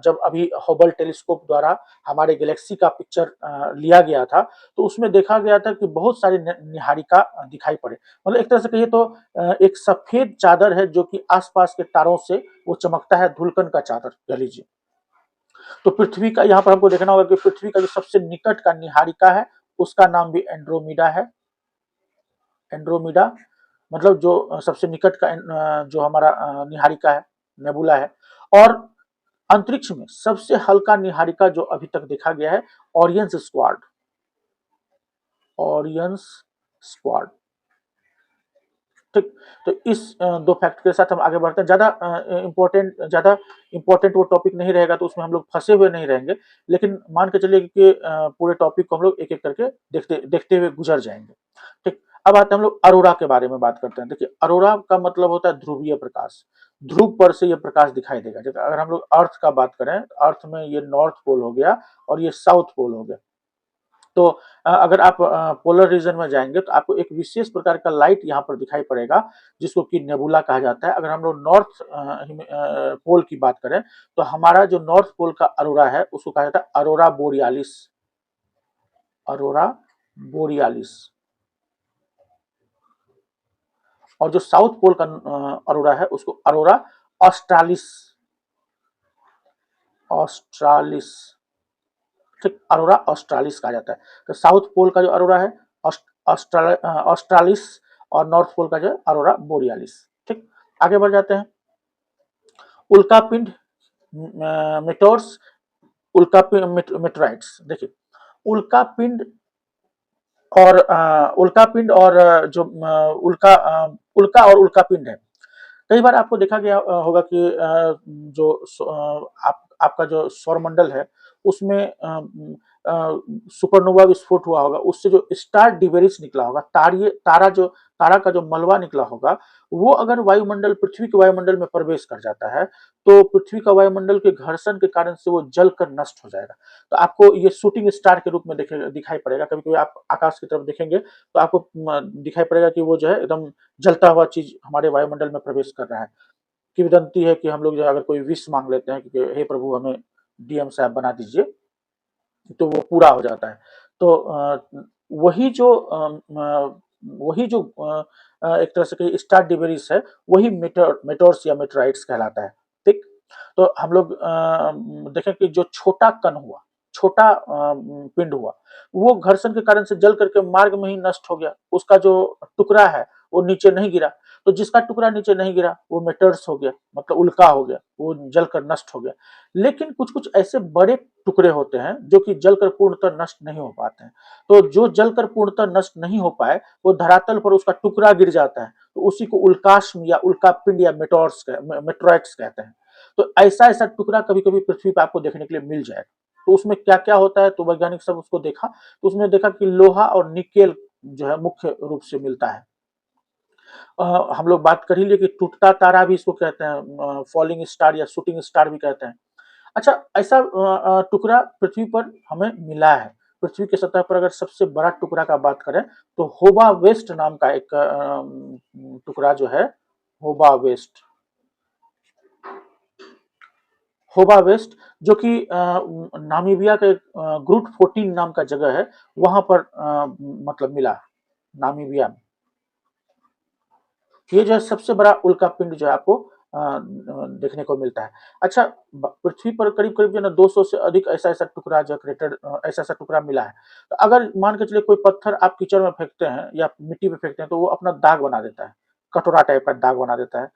S1: जब अभी हबल टेलीस्कोप द्वारा हमारे गैलेक्सी का पिक्चर लिया गया था, तो उसमें देखा गया था कि बहुत सारी निहारिका दिखाई पड़े। मतलब एक तरह से कहिए तो एक सफेद चादर है जो कि आसपास के तारों से वो चमकता है, धुलकन का चादर कह लीजिए। तो पृथ्वी का यहाँ पर हमको देखना होगा कि पृथ्वी का जो सबसे निकट का निहारिका है, उसका नाम भी एंड्रोमीडा है। एंड्रोमीडा मतलब जो सबसे निकट का जो हमारा निहारिका है, नेबुला है। और अंतरिक्ष में सबसे हल्का निहारिका जो अभी तक देखा गया है, ओरियंस स्क्वाड। ओरियंस स्क्वाड, ठीक। तो इस दो फैक्ट के साथ हम आगे बढ़ते हैं। ज्यादा इंपॉर्टेंट वो टॉपिक नहीं रहेगा, तो उसमें हम लोग फंसे हुए नहीं रहेंगे। लेकिन मान के चलिए कि पूरे टॉपिक को हम लोग एक एक करके देखते हुए गुजर जाएंगे, ठीक। अब आते हैं हम लोग अरोरा के बारे में बात करते हैं। देखिए अरोरा का मतलब होता है ध्रुवीय प्रकाश। ध्रुव पर से ये प्रकाश दिखाई देगा। जैसे अगर हम लोग अर्थ का बात करें, अर्थ में ये नॉर्थ पोल हो गया और ये साउथ पोल हो गया। तो अगर आप पोलर रीजन में जाएंगे, तो आपको एक विशेष प्रकार का लाइट यहाँ पर दिखाई पड़ेगा, जिसको कि नेबुला कहा जाता है। अगर हम लोग नॉर्थ पोल की बात करें, तो हमारा जो नॉर्थ पोल का अरोरा है, उसको कहा जाता है अरोरा बोरियालिस। अरोरा बोरियालिस। और जो साउथ पोल का अरोरा है, उसको अरोरा ऑस्ट्रालिस। ऑस्ट्रालिस, ठीक, अरोरा ऑस्ट्रालिस कहा जाता है। तो साउथ पोल का जो अरोरा है ऑस्ट्रालिस, और नॉर्थ पोल का जो अरोरा बोरियालिस, ठीक। आगे बढ़ जाते हैं। उल्कापिंड मेटोर्स, उल्कापिंड मेटराइट्स। देखिए उल्कापिंड उल्कापिंड और जो उल्का और उल्कापिंड है। कई बार आपको देखा गया होगा कि जो आपका जो सौरमंडल है, उसमें सुपरनोवा विस्फोट हुआ होगा, उससे जो स्टार डिबेरिस निकला होगा, तारा का जो मलबा निकला होगा, वो अगर वायुमंडल, पृथ्वी के वायुमंडल में प्रवेश कर जाता है, तो पृथ्वी का वायुमंडल के घर्षण के कारण से वो जलकर नष्ट हो जाएगा। तो आपको ये शूटिंग स्टार के रूप में दिखाई पड़ेगा। कभी कभी आप आकाश की तरफ देखेंगे, तो आपको दिखाई पड़ेगा कि वो जो है एकदम जलता हुआ चीज हमारे वायुमंडल में प्रवेश कर रहा है। किंवदंती है कि हम लोग जो अगर कोई विश मांग लेते हैं कि हे प्रभु हमें डीएम साहब बना दीजिए, तो वो पूरा हो जाता है। तो वही जो एक तरह से कि स्टार डिबेरिस है, वही मेटोर्स या मेटराइट्स कहलाता है, ठीक। तो हम लोग देखें कि जो छोटा कण हुआ, छोटा पिंड हुआ, वो घर्षण के कारण से जल करके मार्ग में ही नष्ट हो गया। उसका जो टुकड़ा है वो नीचे नहीं गिरा। तो जिसका टुकड़ा नीचे नहीं गिरा वो मेटर्स हो गया, मतलब उल्का हो गया, वो जलकर नष्ट हो गया। लेकिन कुछ कुछ ऐसे बड़े टुकड़े होते हैं जो कि जलकर पूर्णतः नष्ट नहीं हो पाते हैं। तो जो जलकर पूर्णतः नष्ट नहीं हो पाए वो धरातल पर उसका टुकड़ा गिर जाता है, तो उसी को उल्काश्म या उल्कापिंड या मेटोराइट्स कहते हैं। तो ऐसा ऐसा टुकड़ा कभी कभी पृथ्वी पर आपको देखने के लिए मिल जाएगा। तो उसमें क्या क्या होता है, तो वैज्ञानिक सब उसको देखा, तो उसमें देखा कि लोहा और निकेल जो है मुख्य रूप से मिलता है। हम लोग बात कर ही लिए कि टूटता तारा भी इसको कहते हैं, फॉलिंग स्टार या शूटिंग स्टार भी कहते हैं। अच्छा, ऐसा टुकड़ा पृथ्वी पर हमें मिला है। पृथ्वी की सतह पर अगर सबसे बड़ा टुकड़ा का बात करें तो होबा वेस्ट नाम का एक टुकड़ा जो है, होबा वेस्ट, होबा वेस्ट, जो कि नामीबिया के ग्रुट 14 नाम का जगह है, वहां पर मतलब मिला, नामीबिया में। ये जो है सबसे बड़ा उल्का पिंड जो है आपको देखने को मिलता है। अच्छा, पृथ्वी पर करीब करीब जो है ना 200 से अधिक ऐसा ऐसा टुकड़ा जो क्रेटर, ऐसा ऐसा टुकड़ा मिला है। तो अगर मान के चलिए कोई पत्थर आप कीचड़ में फेंकते हैं या मिट्टी में फेंकते हैं तो वो अपना दाग बना देता है, कटोरा टाइप का दाग बना देता है।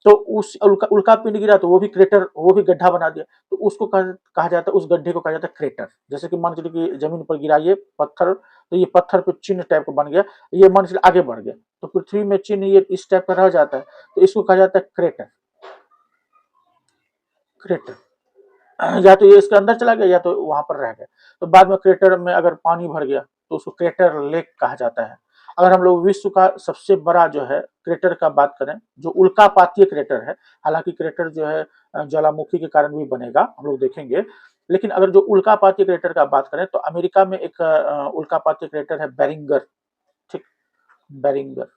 S1: तो उस उल्का उल्का पिंड गिरा तो वो भी क्रेटर, वो भी गड्ढा बना दिया, तो उसको कहा जाता है, उस गड्ढे को कहा जाता है क्रेटर। जैसे कि मान के चलिए कि जमीन पर गिरा ये पत्थर, तो ये पत्थर पे चिन्ह टाइप का बन गया, ये मान के चलिए आगे बढ़ गया, तो पृथ्वी में चिन्ह ये इस टाइप का रह जाता है, तो इसको कहा जाता है क्रेटर। क्रेटर या तो ये इसके अंदर चला गया या तो वहां पर रह गया। तो बाद में क्रेटर में अगर पानी भर गया तो उसको क्रेटर लेक कहा जाता है। अगर हम लोग विश्व का सबसे बड़ा जो है क्रेटर का बात करें, जो उल्कापातीय क्रेटर है, हालांकि क्रेटर जो है ज्वालामुखी के कारण भी बनेगा, हम लोग देखेंगे, लेकिन अगर जो उल्कापातीय क्रेटर का बात करें तो अमेरिका में एक उल्कापातीय क्रेटर है बेरिंगर। ठीक, बेरिंगर,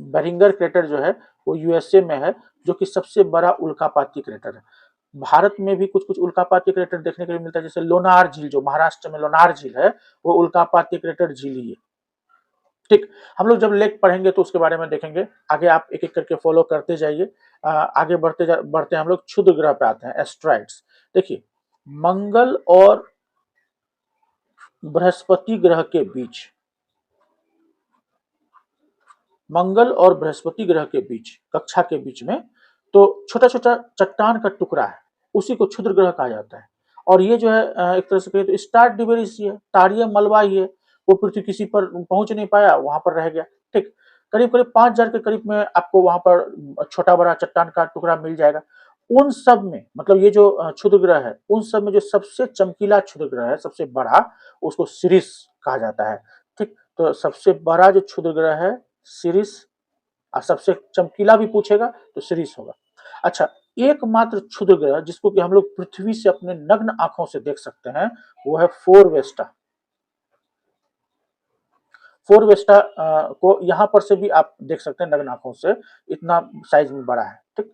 S1: बेरिंगर क्रेटर जो है वो यूएसए में है, जो कि सबसे बड़ा उल्कापाती क्रेटर है। भारत में भी कुछ कुछ उल्कापाती क्रेटर देखने के लिए मिलता है, जैसे लोनार झील, जो महाराष्ट्र में लोनार झील है, वो उल्कापाती क्रेटर झील ही है। ठीक, हम लोग जब लेख पढ़ेंगे तो उसके बारे में देखेंगे। आगे आप एक एक करके फॉलो करते जाइए। आगे बढ़ते हम लोग क्षुद्र ग्रह पे आते हैं, एस्ट्रॉइड्स। देखिए, मंगल और बृहस्पति ग्रह के बीच, मंगल और बृहस्पति ग्रह के बीच, कक्षा के बीच में, तो छोटा छोटा चट्टान का टुकड़ा है, उसी को क्षुद्र ग्रह कहा जाता है। और ये जो है एक तरह से कहे तो स्टार डिबेरिस ही है, तारीय मलबा ही है। वो पृथ्वी किसी पर पहुंच नहीं पाया, वहां पर रह गया। ठीक, करीब करीब 5,000 के करीब में आपको वहां पर छोटा बड़ा चट्टान का टुकड़ा मिल जाएगा। उन सब में, मतलब ये जो क्षुद्र ग्रह है, उन सब में जो सबसे चमकीला क्षुद्र ग्रह है, सबसे बड़ा, उसको सिरिस कहा जाता है। ठीक, तो सबसे बड़ा जो क्षुद्र ग्रह है सिरिस, और सबसे चमकीला भी पूछेगा तो सिरिस होगा। अच्छा, एकमात्र क्षुद्र ग्रह जिसको कि हम लोग पृथ्वी से अपने नग्न आंखों से देख सकते हैं, वो है फोरवेस्टा। फोरवेस्टा को यहां पर से भी आप देख सकते हैं नग्न आंखों से, इतना साइज में बड़ा है। ठीक,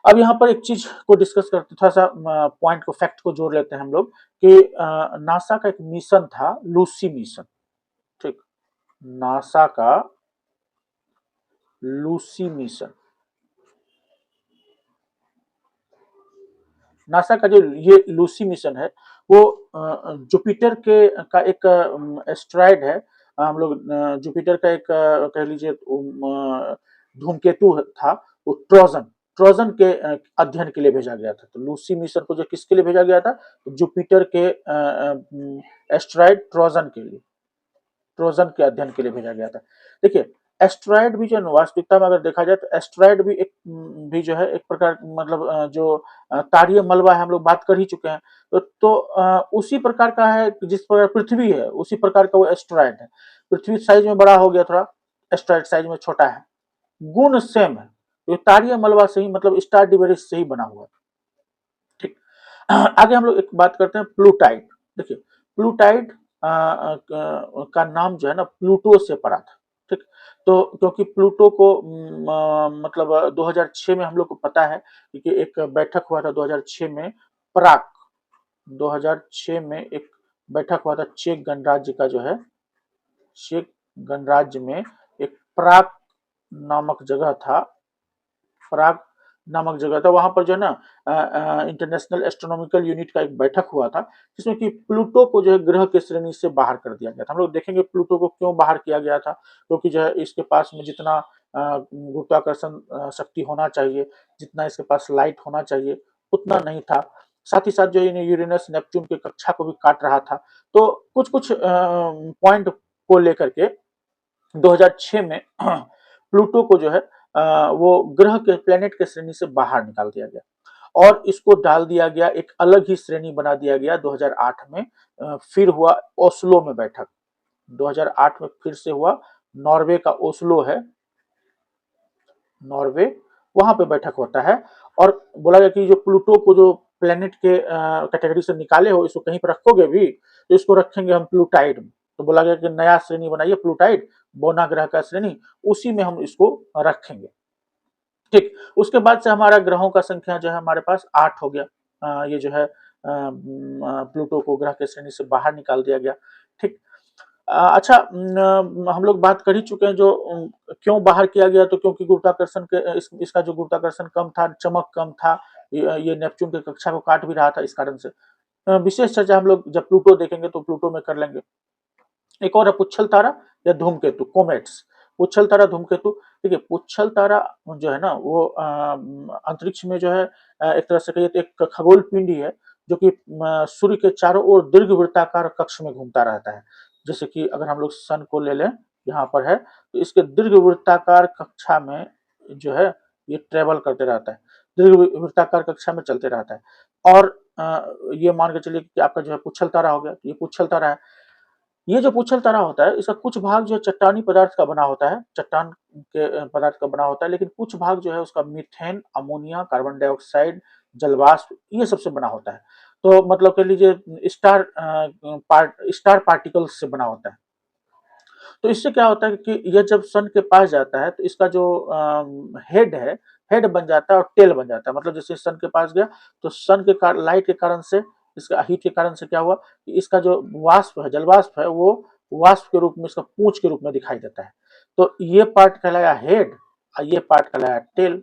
S1: अब यहाँ पर एक चीज को डिस्कस करते, थोड़ा सा पॉइंट को, फैक्ट को जोड़ लेते हैं हम लोग कि नासा का एक मिशन था, लूसी मिशन। ठीक, नासा का लूसी मिशन, नासा का जो ये लूसी मिशन है वो जुपिटर के का एक एस्ट्रॉयड है। हम लोग जुपिटर का एक कह लीजिए धूमकेतु था, वो ट्रोजन, ट्रोजन के अध्ययन के लिए भेजा गया था। तो लूसी मिशन को जो किसके लिए भेजा गया था, तो जुपिटर के एस्ट्रॉयड ट्रोजन के लिए, ट्रोजन के अध्ययन के लिए भेजा गया था। देखिए, एस्ट्रॉयड भी जो है वास्तविकता में अगर देखा जाए तो एस्ट्रॉयड भी एक भी जो है एक प्रकार, मतलब जो तारीय मलबा है, हम लोग बात कर ही चुके हैं। तो उसी प्रकार का है कि जिस प्रकार पृथ्वी है उसी प्रकार का वो एस्ट्रॉयड है। पृथ्वी साइज में बड़ा हो गया थोड़ा, एस्ट्रॉयड साइज में छोटा है, गुण सेम है। ये तारीय मलबा से ही, मतलब स्टार डिबेरिस से ही बना हुआ है। ठीक, आगे हम लोग एक बात करते हैं प्लूटाइड। देखिए, प्लूटाइड का नाम जो है ना प्लूटो से पड़ा था। ठीक, तो क्योंकि प्लूटो को मतलब 2006 में हम लोग को पता है कि एक बैठक हुआ था 2006 में, प्राग, 2006 में एक बैठक हुआ था चेक गणराज्य का जो है, चेक गणराज्य में एक प्राग नामक जगह था, प्राग नामक जगह था, वहां पर जो है ना इंटरनेशनल एस्ट्रोनॉमिकल यूनिट का एक बैठक हुआ था, जिसमें कि प्लूटो को जो है ग्रह की श्रेणी से बाहर कर दिया गया था। हम लोग देखेंगे प्लूटो को क्यों बाहर किया गया था, क्योंकि जो है इसके पास में जितना गुरुत्वाकर्षण शक्ति होना चाहिए, जितना इसके पास लाइट होना चाहिए, उतना नहीं था। साथ ही साथ जो यूरेनस नेपच्यून की कक्षा को भी काट रहा था। तो कुछ कुछ पॉइंट को लेकर के 2006 में प्लूटो को जो है वो ग्रह के प्लेनेट के श्रेणी से बाहर निकाल दिया गया और इसको डाल दिया गया, एक अलग ही श्रेणी बना दिया गया 2008 में। फिर हुआ ओस्लो में बैठक, 2008 में फिर से हुआ, नॉर्वे का ओस्लो है, नॉर्वे, वहां पे बैठक होता है और बोला गया कि जो प्लूटो को जो प्लेनेट के कैटेगरी से निकाले हो, इसको कहीं पर रखोगे भी तो इसको रखेंगे हम प्लूटाइड में। तो बोला गया कि नया श्रेणी बनाइए प्लूटाइड, बोना ग्रह का श्रेणी, उसी में हम इसको रखेंगे। ठीक, उसके बाद से हमारा ग्रहों का संख्या जो है हमारे पास 8 हो गया। ये जो है प्लूटो को ग्रह के श्रेणी से बाहर निकाल दिया गया। ठीक। अच्छा, हम लोग बात कर ही चुके हैं जो क्यों बाहर किया गया, तो क्योंकि गुरुत्वाकर्षण के इसका जो गुरुत्वाकर्षण कम था, चमक कम था, ये नेपच्यून की कक्षा को काट भी रहा था, इस कारण से। विशेष चर्चा हम लोग जब प्लूटो देखेंगे तो प्लूटो में कर लेंगे। एक और है पुच्छल तारा या धूमकेतु, कोमेट्स। पुच्छल तारा, धूमकेतु। देखिए पुच्छल तारा जो है ना वो अंतरिक्ष में जो है एक तरह से कहिए तो एक खगोल पिंड ही है, जो कि सूर्य के चारों ओर दीर्घवृत्ताकार कक्ष में घूमता रहता है। जैसे कि अगर हम लोग सन को ले लें, यहाँ पर है, तो इसके दीर्घवृत्ताकार कक्षा में जो है ये ट्रेवल करते रहता है, दीर्घवृत्ताकार कक्षा में चलते रहता है। और ये मान के चलिए कि आपका जो है पुच्छल तारा हो गया, तो ये पुच्छल तारा है। ये जो पुच्छल तारा होता है, इसका कुछ भाग जो है चट्टानी पदार्थ का बना होता है, चट्टान के पदार्थ का बना होता है, लेकिन कुछ भाग जो है उसका मीथेन, अमोनिया, कार्बन डाइऑक्साइड, जलवाष्प, ये सबसे बना होता है। तो मतलब कह लीजिए स्टार पार्टिकल्स से बना होता है। तो इससे क्या होता है कि यह जब सन के पास जाता है तो इसका जो हेड है, हेड बन जाता है और टेल बन जाता है। मतलब जैसे सन के पास गया तो सन के लाइट के कारण से, इसका हीट के कारण से क्या हुआ कि इसका जो वाष्प है, जलवाष्प है, वो वाष्प के रूप में, इसका पूंछ के रूप में दिखाई देता है। तो ये पार्ट कहलाया हेड और ये पार्ट कहलाया टेल।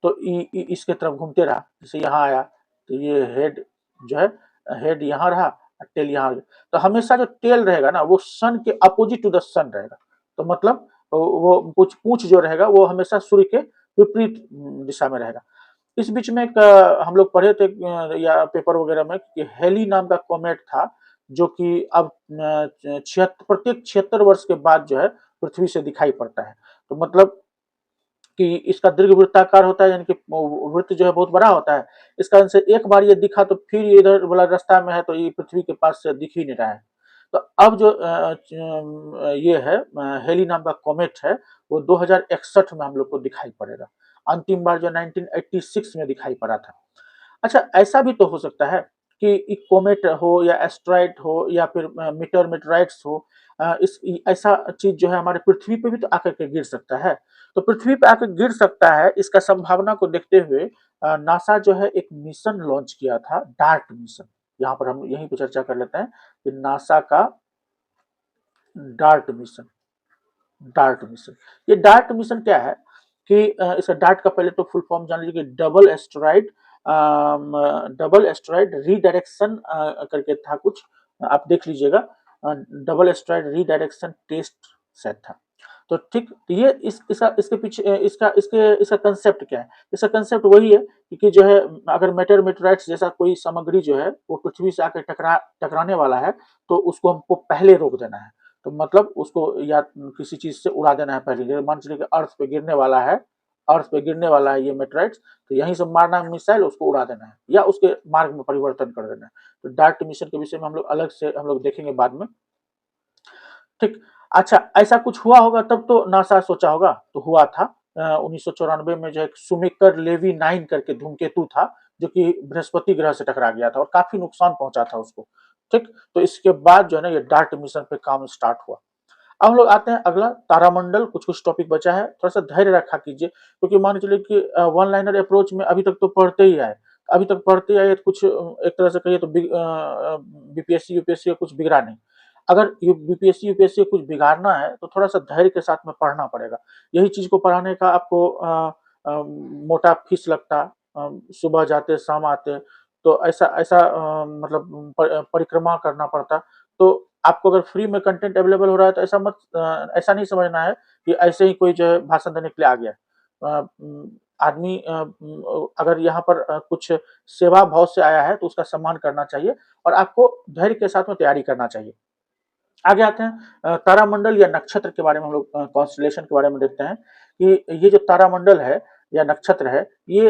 S1: तो इसके तरफ घूमते रहा, जैसे यहाँ आया तो ये हेड जो है, हेड यहाँ रहा, टेल यहाँ। तो हमेशा जो टेल रहेगा ना वो सन के अपोजिट टू द सन रहेगा। तो मतलब वो कुछ पूंछ जो रहेगा वो हमेशा सूर्य के विपरीत दिशा में रहेगा। इस बीच में एक हम लोग पढ़े थे या पेपर वगैरह में कि हेली नाम का कॉमेट था, जो कि अब प्रत्येक 76 वर्ष के बाद जो है पृथ्वी से दिखाई पड़ता है। तो मतलब कि इसका दीर्घवृत्ताकार होता है, यानी कि वृत्त जो है बहुत बड़ा होता है। इस कारण से एक बार ये दिखा तो फिर ये इधर वाला रास्ता में है तो ये पृथ्वी के पास से दिख ही नहीं रहा है। तो अब जो ये है हेली नाम का कॉमेट है, वो 2061 में हम लोग को दिखाई पड़ेगा। अंतिम बार जो 1986 में दिखाई पड़ा था। अच्छा, ऐसा भी तो हो सकता है कि एक कोमेट हो या एस्ट्रॉइड हो या फिर मीटराइट्स हो, ऐसा चीज जो है हमारे पृथ्वी पे भी तो आकर के गिर सकता है। तो पृथ्वी पे आकर गिर सकता है, इसका संभावना को देखते हुए नासा जो है एक मिशन लॉन्च किया था, डार्ट मिशन। यहाँ पर हम यहीं पे चर्चा कर लेते हैं कि नासा का डार्ट मिशन, डार्ट मिशन। ये डार्ट मिशन क्या है कि इसका डार्ट का पहले तो फुल फॉर्म जान लीजिए कि डबल एस्ट्रॉइड रीडायरेक्शन करके था कुछ, आप देख लीजिएगा। Double asteroid redirection test set था। तो ठीक, तो ये इसके पीछे इसका कंसेप्ट क्या है? इसका कंसेप्ट वही है कि जो है अगर मेटेराइट्स जैसा कोई सामग्री जो है वो पृथ्वी से आकर टकराने वाला है, तो उसको हमको पहले रोक देना है। तो मतलब उसको या किसी चीज से उड़ा देना है पहले। मान चलिए कि अर्थ पे गिरने वाला है, अर्थ पे गिरने वाला है ये मेटेराइट्स, तो यहीं से मारना है मिसाइल, उसको उड़ा देना है या उसके मार्ग में परिवर्तन कर देना है। तो डार्ट मिशन के विषय में हम लोग अलग से हम लोग देखेंगे बाद में। ठीक। अच्छा, ऐसा कुछ हुआ होगा तब तो नासा सोचा होगा, तो हुआ था 1994 में जो एक सुमेकर लेवी 9 करके धूमकेतु था, जो कि बृहस्पति ग्रह से टकरा गया था और काफी नुकसान पहुंचा था उसको। ठीक, तो इसके बाद जो है ना ये डार्ट मिशन पे काम स्टार्ट हुआ। अब हम लोग आते हैं अगला, तारामंडल। कुछ कुछ टॉपिक बचा है, थोड़ा सा धैर्य रखा कीजिए, क्योंकि मान के चलिए कि वन लाइनर अप्रोच में अभी तक तो पढ़ते ही आए, अभी तक पढ़ते आए, कुछ एक तरह से कहिए तो बीपीएससी यूपीएससी का कुछ बिगड़ा नहीं। अगर बीपीएससी यूपीएससी कुछ बिगाड़ना है तो थोड़ा सा धैर्य के साथ में पढ़ना पड़ेगा। यही चीज को पढ़ाने का आपको मोटा फीस लगता, सुबह जाते शाम आते, तो ऐसा ऐसा मतलब परिक्रमा करना पड़ता। तो आपको अगर फ्री में कंटेंट अवेलेबल हो रहा है तो ऐसा नहीं समझना है कि ऐसे ही कोई जो है भाषण देने के लिए आ गया। आदमी अगर यहाँ पर कुछ सेवा भाव से आया है तो उसका सम्मान करना चाहिए और आपको धैर्य के साथ में तैयारी करना चाहिए। आगे आते हैं तारामंडल या नक्षत्र के बारे में। हम लोग कॉन्स्टेलेशन के बारे में देखते हैं कि ये जो तारामंडल है या नक्षत्र है, ये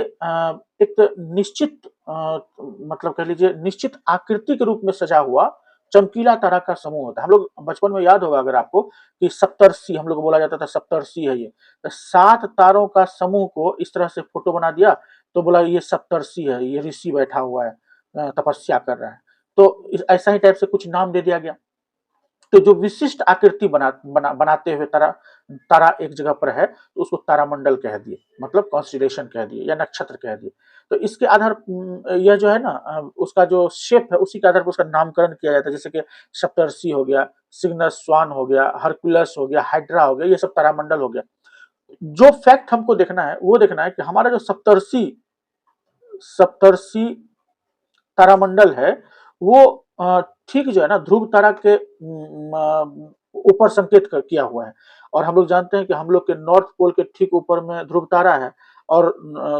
S1: एक निश्चित मतलब कह लीजिए निश्चित आकृति के रूप में सजा हुआ चमकीला तारा का समूह होता है। हम लोग बचपन में याद होगा अगर आपको कि सप्तर्षि हम लोग को बोला जाता था, सप्तर्षि है ये। तो 7 तारों का समूह को इस तरह से फोटो बना दिया तो बोला ये सप्तर्षि है, ये ऋषि बैठा हुआ है, तपस्या कर रहा है। तो ऐसा ही टाइप से कुछ नाम दे दिया गया। तो जो विशिष्ट आकृति बनाते हुए तारा तारा एक जगह पर है तो उसको तारामंडल कह दिए, मतलब कॉन्स्टेलेशन कह दिए या नक्षत्र कह दिए। तो इसके आधार यह जो है ना उसका जो शेप है उसी के आधार पर उसका नामकरण किया जाता है। जैसे कि सप्तर्षि हो गया, सिग्नस स्वान हो गया, हरकुलस हो गया, हाइड्रा हो गया, ये सब तारामंडल हो गया। जो फैक्ट हमको देखना है वो देखना है कि हमारा जो सप्तर्षि सप्तर्षि तारामंडल है वो ठीक जो है ना ध्रुव तारा के ऊपर संकेत किया हुआ है। और हम लोग जानते हैं कि हम लोग के नॉर्थ पोल के ठीक ऊपर में ध्रुव तारा है। और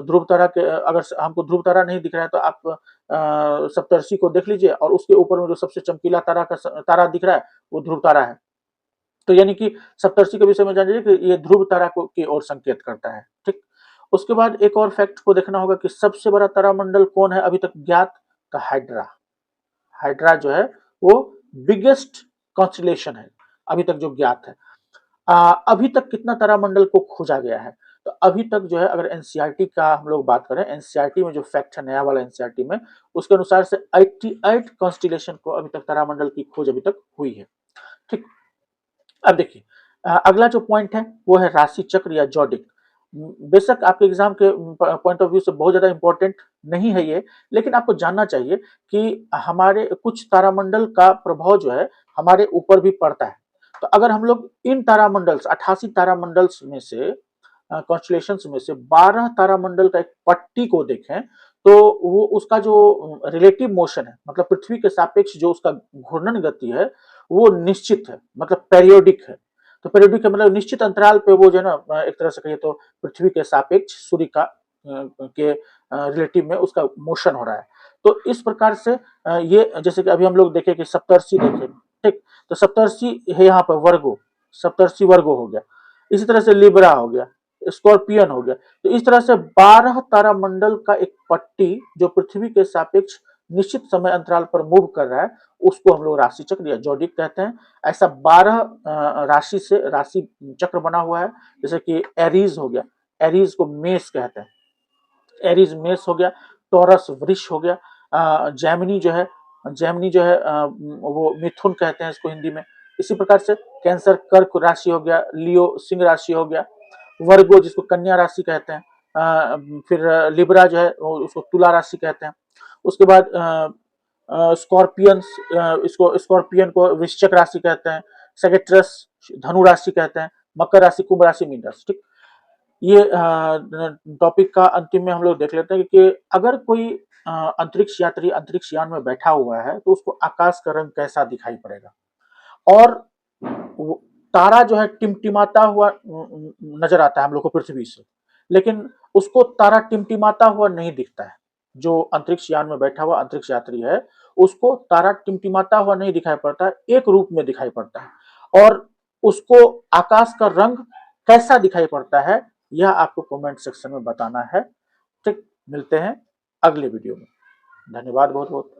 S1: ध्रुव तारा के अगर हमको ध्रुव तारा नहीं दिख रहा है तो आप सप्तर्षि को देख लीजिए और उसके ऊपर में जो सबसे चमकीला तारा दिख रहा है वो ध्रुव तारा है। तो यानी कि सप्तर्षि के विषय में जान लीजिए कि ये ध्रुव तारा को की ओर संकेत करता है। ठीक, उसके बाद एक और फैक्ट को देखना होगा कि सबसे बड़ा तारामंडल कौन है अभी तक ज्ञात, तो हाइड्रा। हाइड्रा जो है वो बिगेस्ट कॉन्स्टेलेशन है अभी तक जो ज्ञात है। अभी तक कितना तारामंडल को खोजा गया है, तो अभी तक जो है अगर एनसीईआरटी का हम लोग बात करें, एनसीईआरटी में जो फैक्ट है नया वाला एनसीईआरटी में, उसके अनुसार से 88 कॉन्स्टेलेशन को अभी तक तारामंडल की खोज अभी तक हुई है। ठीक, अब देखिए अगला जो पॉइंट है वो है राशि चक्र या जॉडिक। बेशक आपके एग्जाम के पॉइंट ऑफ व्यू से बहुत ज्यादा इंपॉर्टेंट नहीं है ये, लेकिन आपको जानना चाहिए कि हमारे कुछ तारामंडल का प्रभाव जो है हमारे ऊपर भी पड़ता है। तो अगर हम लोग इन तारामंडल्स 88 तारामंडल्स में से कॉन्स्टेलेशंस में से 12 तारामंडल का एक पट्टी को देखें तो वो उसका जो रिलेटिव मोशन है, मतलब पृथ्वी के सापेक्ष जो उसका घूर्णन गति है वो निश्चित है, मतलब पेरियोडिक है। तो पेरियोडिक है मतलब निश्चित अंतराल पे वो जो है ना एक तरह से कहिए तो पृथ्वी के सापेक्ष सूर्य का के रिलेटिव में उसका मोशन हो रहा है। तो इस प्रकार से ये जैसे कि अभी हम लोग देखें कि सप्तर्षि देखें, ठीक, तो सप्तर्षि है यहाँ पर वर्गो, सप्तर्षि वर्गो हो गया। इसी तरह से लिब्रा हो गया, स्कॉर्पियन हो गया। तो इस तरह से 12 तारामंडल का एक पट्टी जो पृथ्वी के सापेक्ष निश्चित समय अंतराल पर मूव कर रहा है उसको हम लोग राशि चक्र या जॉडिक कहते हैं। ऐसा 12 राशि से राशि चक्र बना हुआ है। जैसे कि एरीज हो गया, एरीज को मेष कहते हैं, एरीज मेष हो गया, टॉरस वृष हो गया, जेमिनी जो है वो मिथुन कहते हैं इसको हिंदी में। इसी प्रकार से कैंसर कर्क राशि हो गया, लियो सिंह राशि हो गया, वर्गो जिसको कन्या राशि कहते हैं, फिर लिब्रा जो है उसको तुला राशि कहते हैं। उसके बाद स्कॉर्पियंस, इसको स्कॉर्पियन को वृश्चिक राशि कहते हैं, सेगिटरस धनु राशि कहते हैं, मकर राशि कुंभ राशि मीन राशि। ठीक, ये टॉपिक का अंतिम में हम लोग देख लेते हैं कि अगर कोई अंतरिक्ष यात्री अंतरिक्ष यान में बैठा हुआ है तो उसको आकाश का रंग कैसा दिखाई पड़ेगा। और तारा जो है टिमटिमाता हुआ नजर आता है हम लोग को पृथ्वी से, लेकिन उसको तारा टिमटिमाता हुआ नहीं दिखता है। जो अंतरिक्ष यान में बैठा हुआ अंतरिक्ष यात्री है उसको तारा टिमटिमाता हुआ नहीं दिखाई पड़ता है, एक रूप में दिखाई पड़ता है। और उसको आकाश का रंग कैसा दिखाई पड़ता है यह आपको कमेंट सेक्शन में बताना है। ठीक, मिलते हैं अगले वीडियो में। धन्यवाद बहुत बहुत।